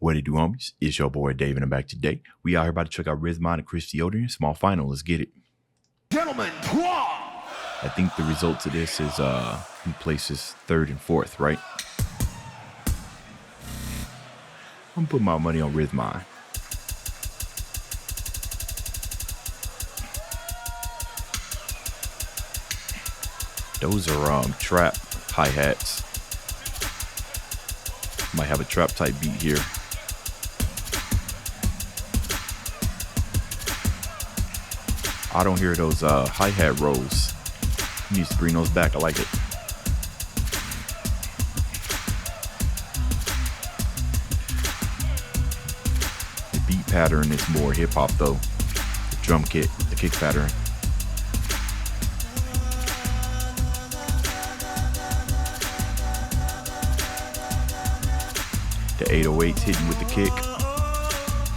What it do, homies? It's your boy Dave, and I'm back today. We out here about to check out Rythmind and TheOdian. Small final. Let's get it. Gentlemen, I think the results of this is who places third and fourth, right? I'm putting my money on Rythmind. Those are trap hi-hats. Might have a trap type beat here. I don't hear those hi-hat rolls. He needs to bring those back. I like it. The beat pattern is more hip-hop though. The drum kit, the kick pattern. The 808s hitting with the kick.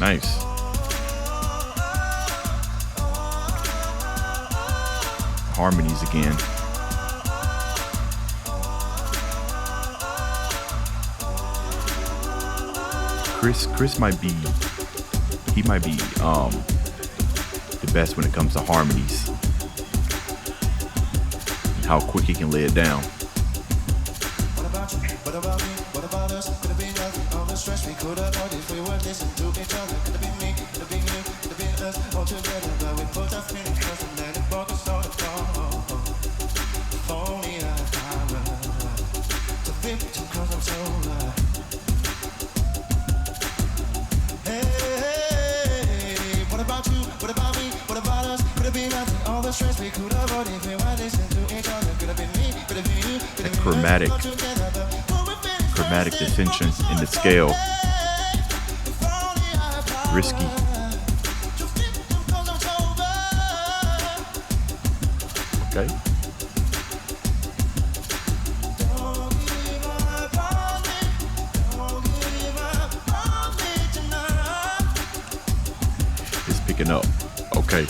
Nice. Harmonies again. Chris might be the best when it comes to harmonies and how quick he can lay it down. What about you? What about me? What about us? Could it be nothing? All the stress we could avoid if we would listen to each other. Could it be me? Could it be you? Could it be us? All together, but we put our feelings first and let it focus on the fall. If only I were to flip it cause I'm so Hey, what about you? What about me? What about us? Could it be nothing? All the stress we could avoid if we would listen to each other. Could it be me? Could it be you? Could it be Chromatic dissension in the scale. Risky. Okay. It's picking up. Okay.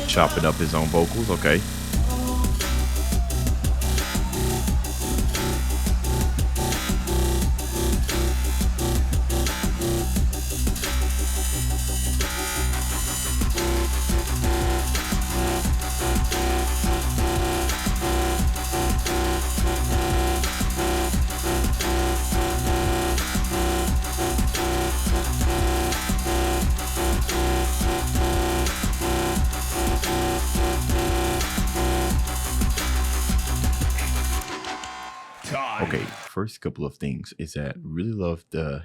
Chopping up his own vocals, okay. Okay, first couple of things is that really love the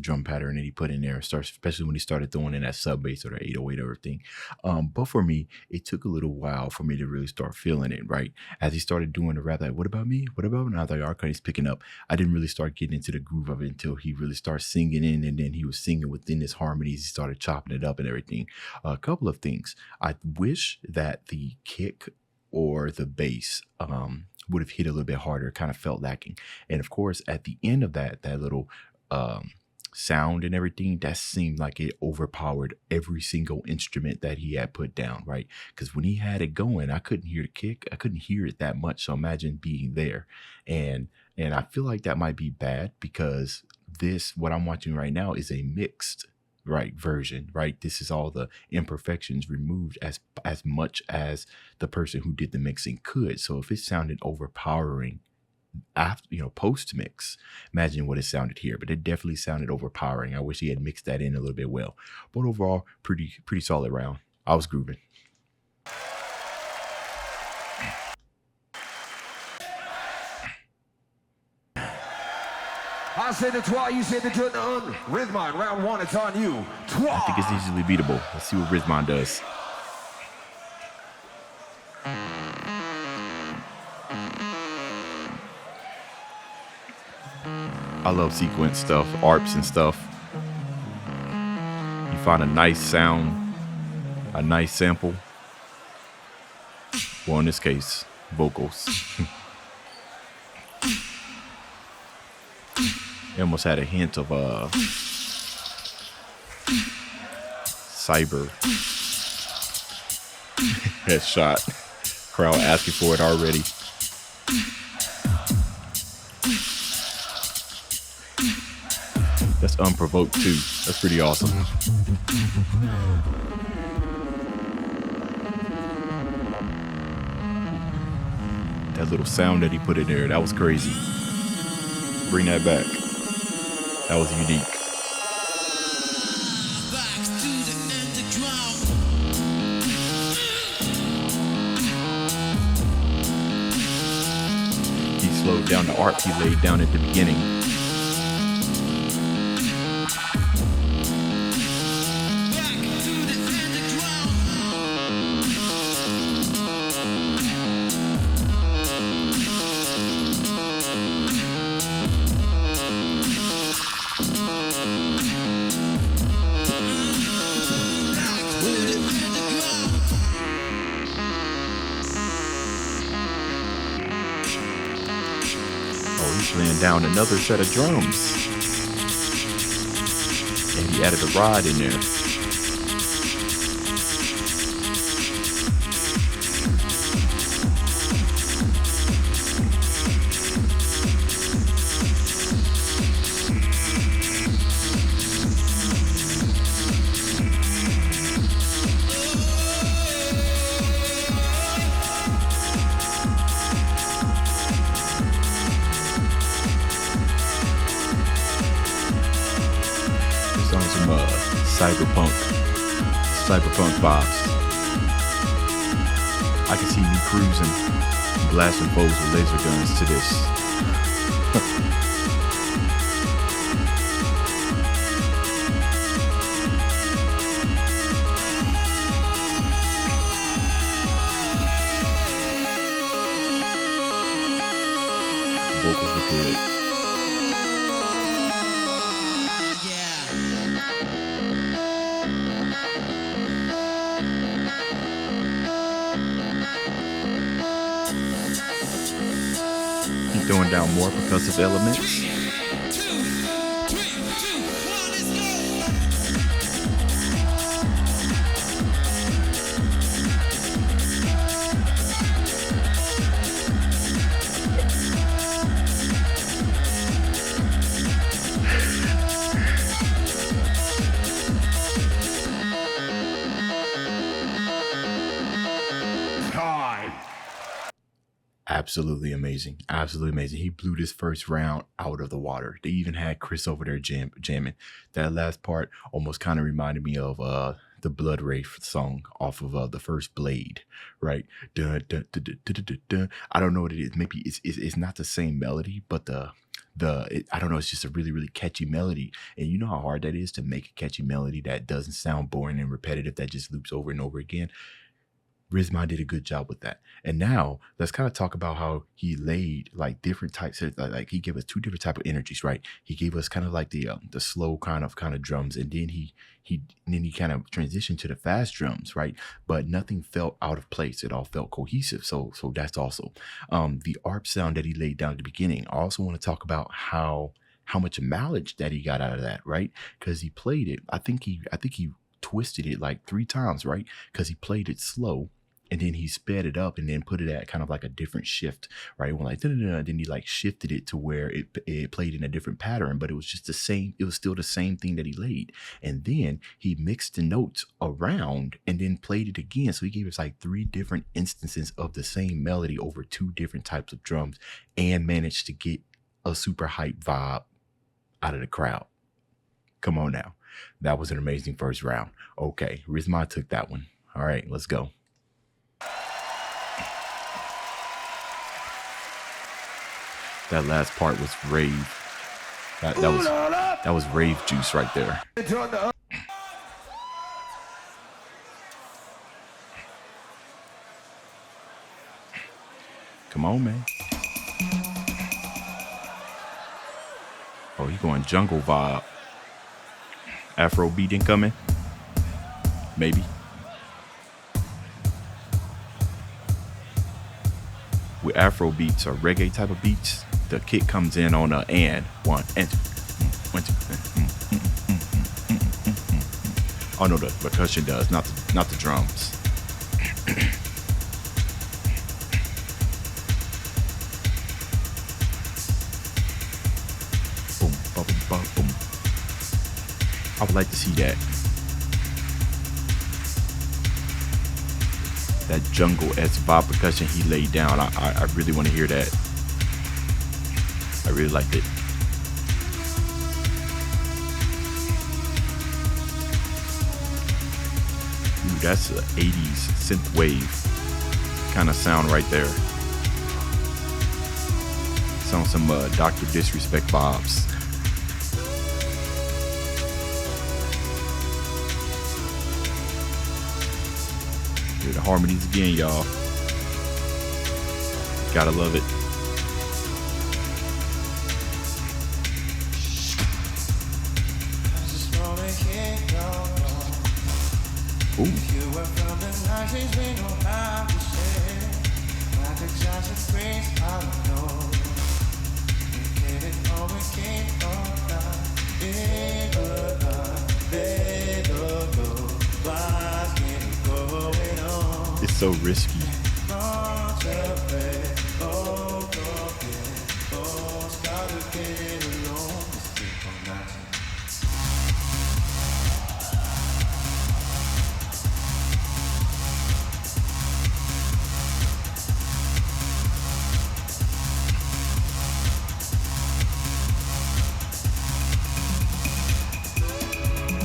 drum pattern that he put in there, especially when he started throwing in that sub bass or that 808 or everything. But for me, it took a little while for me to really start feeling it, right? As he started doing the rap, like, what about me? What about me? And I was like, okay, he's picking up. I didn't really start getting into the groove of it until he really started singing in, and then he was singing within his harmonies. He started chopping it up and everything. A couple of things. I wish that the kick or the bass would have hit a little bit harder, kind of felt lacking. And of course, at the end of that little sound and everything, that seemed like it overpowered every single instrument that he had put down, right? Because when he had it going, I couldn't hear the kick. I couldn't hear it that much. So imagine being there. And I feel like that might be bad because what I'm watching right now is a mixed version, right? This is all the imperfections removed as much as the person who did the mixing could. So if it sounded overpowering after, post mix, imagine what it sounded here. But it definitely sounded overpowering. I wish he had mixed that in a little bit well. But overall, pretty solid round. I was grooving. I say the trois, you say the Odysee. Rythmind, round one, it's on you. I think it's easily beatable. Let's see what Rythmind does. I love sequence stuff, ARPs and stuff. You find a nice sound, a nice sample. Well, in this case, vocals. It almost had a hint of cyber headshot. Crowd asking for it already. That's unprovoked too. That's pretty awesome. That little sound that he put in there, that was crazy. Bring that back. That was unique. He slowed down the arp he laid down at the beginning. Laying down another set of drums, and he added a rod in there. Cyberpunk vibes. I can see me cruising, blasting foes with laser guns to this. Vocals were good. Throwing down more percussive elements. Absolutely amazing. Absolutely amazing. He blew this first round out of the water. They even had Chris over there jamming. That last part almost kind of reminded me of the Blood Wraith song off of the first Blade, right? Dun, dun, dun, dun, dun, dun, dun. I don't know what it is. Maybe it's not the same melody, but I don't know. It's just a really, really catchy melody. And you know how hard that is to make a catchy melody that doesn't sound boring and repetitive, that just loops over and over again. Rythmind did a good job with that. And now let's kind of talk about how he laid like different types of, like he gave us two different type of energies, right? He gave us kind of like the slow kind of drums, and then he kind of transitioned to the fast drums, right? But nothing felt out of place. It all felt cohesive. So that's also the ARP sound that he laid down at the beginning. I also want to talk about how much mileage that he got out of that, right? Because he played it. I think he twisted it like 3 times, right? Because he played it slow, and then he sped it up and then put it at kind of like a different shift, right? When like, then he like shifted it to where it played in a different pattern, but it was just the same. It was still the same thing that he laid. And then he mixed the notes around and then played it again. So he gave us like 3 different instances of the same melody over 2 different types of drums, and managed to get a super hype vibe out of the crowd. Come on now. That was an amazing first round. Okay, Rythmind took that one. All right, let's go. That last part was rave. That was rave juice right there. Come on, man. Oh, he going jungle vibe. Afro beat incoming. Maybe. Afro beats or reggae type of beats, the kick comes in on a and one and two, one two. Oh no, the percussion does, not the drums. Boom, boom, boom, boom. I would like to see that. That jungle-esque vibe percussion he laid down. I really want to hear that. I really liked it. Ooh, that's an 80s synth wave kind of sound right there. Sounds some Dr. Disrespect vibes. Hear the harmonies again, y'all. Gotta love it. Ooh. If you were from the 90s, we know how to say Michael Jackson screams, I don't know. We get it all, we can't all die. Why can't it going on? It's so risky.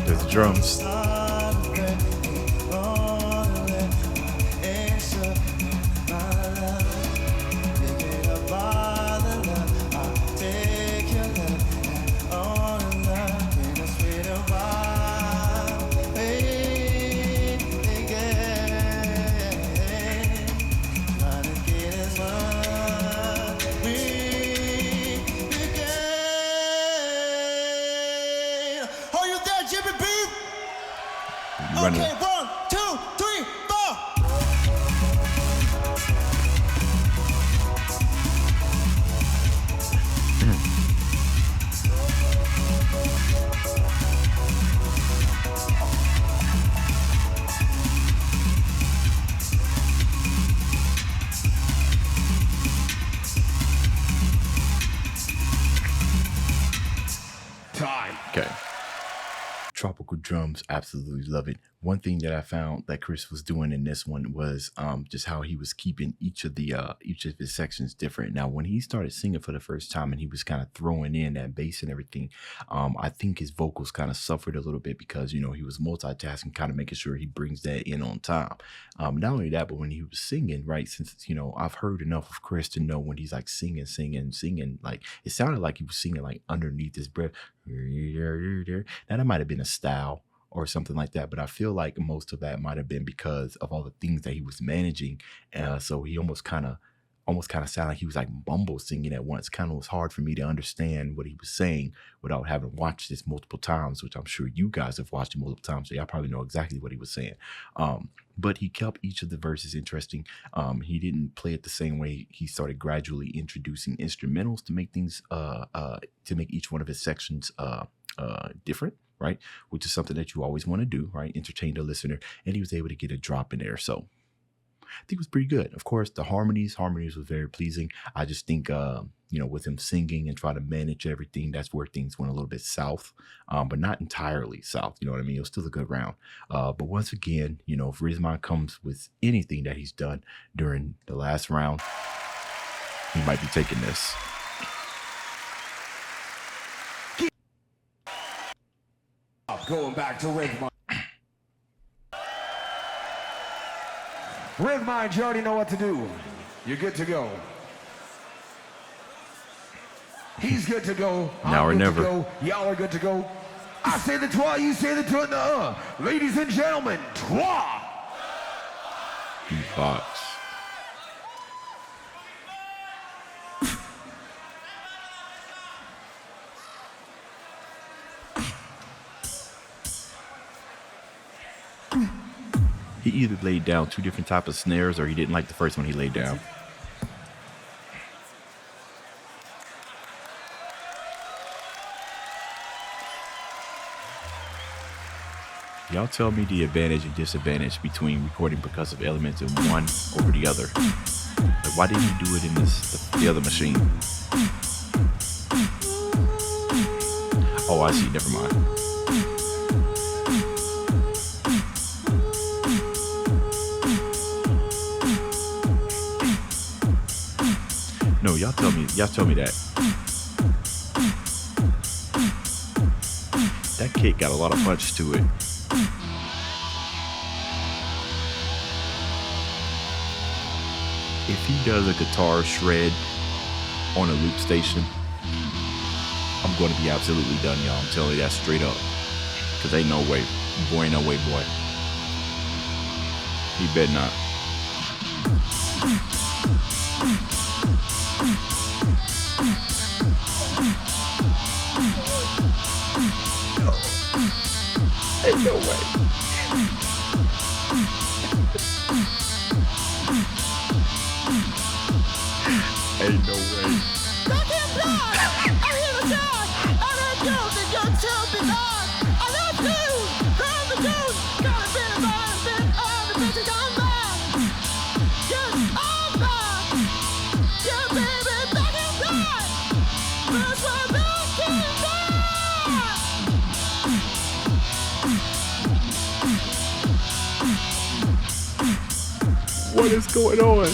There's the drums. Okay, 1, 2, 3, 4. Time. Okay. Tropical drums, absolutely love it. One thing that I found that Chris was doing in this one was just how he was keeping each of his sections different. Now, when he started singing for the first time and he was kind of throwing in that bass and everything, I think his vocals kind of suffered a little bit because, you know, he was multitasking, kind of making sure he brings that in on time. Not only that, but when he was singing, right, since, you know, I've heard enough of Chris to know when he's like singing, like it sounded like he was singing like underneath his breath. Now, that might have been a style or something like that, but I feel like most of that might have been because of all the things that he was managing. So he almost kind of sounded like he was like mumble singing at once. Kind of was hard for me to understand what he was saying without having watched this multiple times, which I'm sure you guys have watched it multiple times, so y'all probably know exactly what he was saying. But he kept each of the verses interesting. He didn't play it the same way. He started gradually introducing instrumentals to make things to make each one of his sections different, right? Which is something that you always want to do, right? Entertain the listener. And he was able to get a drop in there. So I think it was pretty good. Of course, the harmonies was very pleasing. I just think, you know, with him singing and trying to manage everything, that's where things went a little bit south, but not entirely south. You know what I mean? It was still a good round. But once again, you know, if Rythmind comes with anything that he's done during the last round, he might be taking this. Going back to Rythmind. Rythmind, you already know what to do. You're good to go. He's good to go. Now or never. Y'all are good to go. I say the trois, you say the trois. Ladies and gentlemen, trois. BEATBOX. He either laid down two different types of snares or he didn't like the first one he laid down. Y'all tell me the advantage and disadvantage between recording percussive elements in one over the other. Like, why didn't you do it in the other machine? Oh, I see. Never mind. No, y'all tell me that. That kick got a lot of punch to it. If he does a guitar shred on a loop station, I'm going to be absolutely done, y'all. I'm telling you that straight up. Because ain't no way. Boy, ain't no way, boy. He better not. Ain't no way. Ain't no way. What is going on?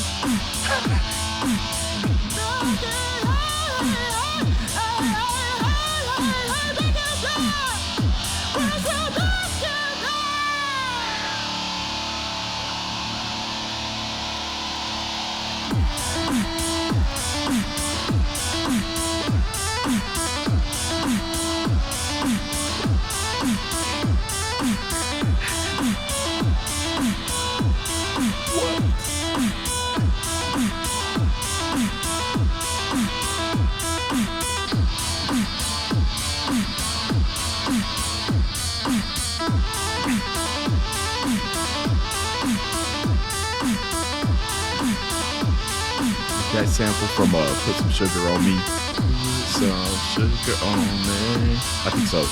That sample from Put Some Sugar on Me. Put some sugar on me. I think so.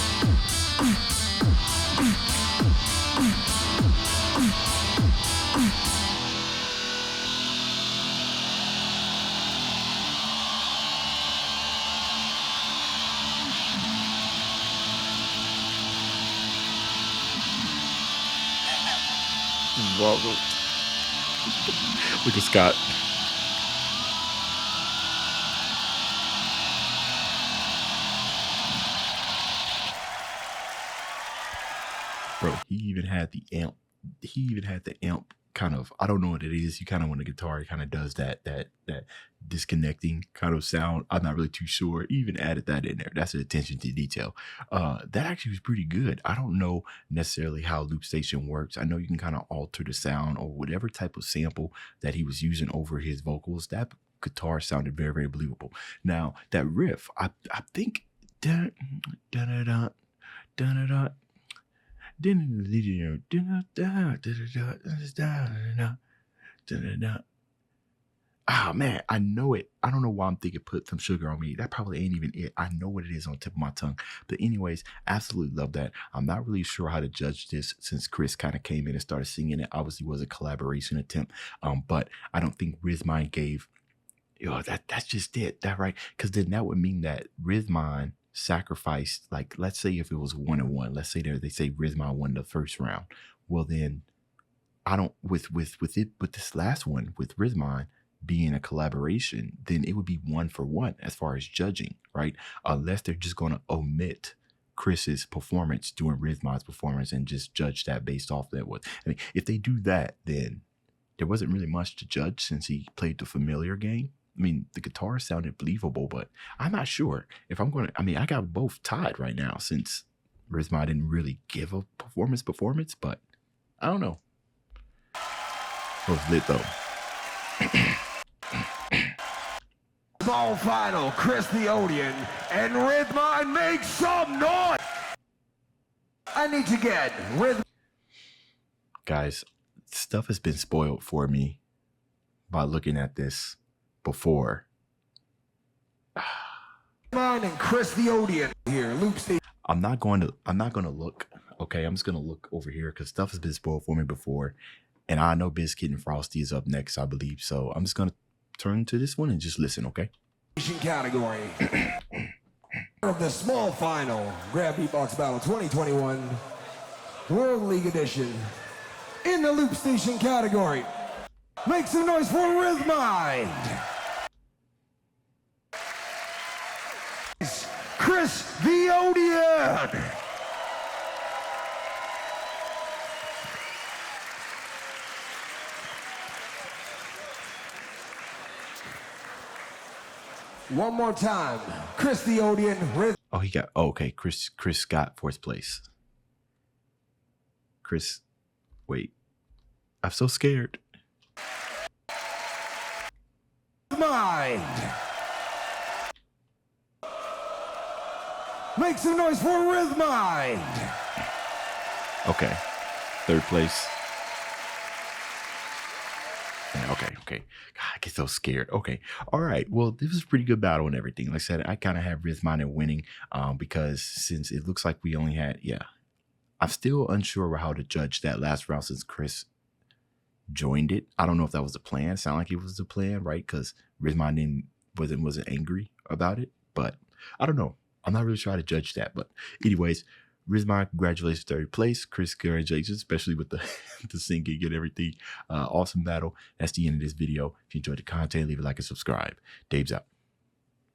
Look at Scott. Bro, he even had the amp. He even had the amp kind of, I don't know what it is. You kind of, when the guitar, it kind of does that disconnecting kind of sound. I'm not really too sure. He even added that in there. That's an attention to detail. That actually was pretty good. I don't know necessarily how Loop Station works. I know you can kind of alter the sound or whatever type of sample that he was using over his vocals. That guitar sounded very, very believable. Now, that riff, I think, I man, I know it. I don't know why I'm thinking Put Some Sugar on Me. That probably ain't even it. I know what it is on the tip of my tongue. But anyways, absolutely love that. I'm not really sure how to judge this since Chris kind of came in and started singing it. Obviously, it was a collaboration attempt. But I don't think Rythmind gave, that's just it. That right? Because then that would mean that Rythmind sacrificed, like, let's say if it was 1-1, let's say they say Rythmind won the first round. Well, then I don't with this last one with Rythmind being a collaboration, then it would be 1-for-1 as far as judging, right? Unless they're just going to omit Chris's performance during Rythmind's performance and just judge that based off that. If they do that, then there wasn't really much to judge since he played the familiar game. I mean, the guitar sounded believable, but I'm not sure if I'm going to, I got both tied right now since Rythmind didn't really give a performance, but I don't know. It was lit though. Small final, Chris TheOdian and Rythmind, make some noise! I need to get Rythmind. Guys, stuff has been spoiled for me by looking at this before. Rythmind and Chris TheOdian here, Loop Station. I'm not going to look. Okay, I'm just gonna look over here because stuff has been spoiled for me before, and I know Biscuit and Frosty is up next, I believe. So I'm just gonna turn to this one and just listen. Okay. Category of the small final, Grab Beatbox Battle 2021 World League Edition. In the loop station category, make some noise for Rythmind. Chris TheOdian. One more time, Chris TheOdian. Oh, he got. Oh, okay, Chris got fourth place. Chris, wait, I'm so scared. Rythmind. Make some noise for Rythmind. Okay, third place. Yeah, okay. God, I get so scared. Okay, all right. Well, this was a pretty good battle and everything. Like I said, I kind of have Rythmind winning because since it looks like we only had, I'm still unsure how to judge that last round since Chris joined it. I don't know if that was the plan. Sound like it was the plan, right? Because Rythmind wasn't angry about it, but I don't know. I'm not really trying to judge that. But anyways, Rythmind, congratulations, third place. Chris, congratulations, especially with the the singing and everything. Awesome battle. That's the end of this video. If you enjoyed the content, leave a like and subscribe. Dave's out.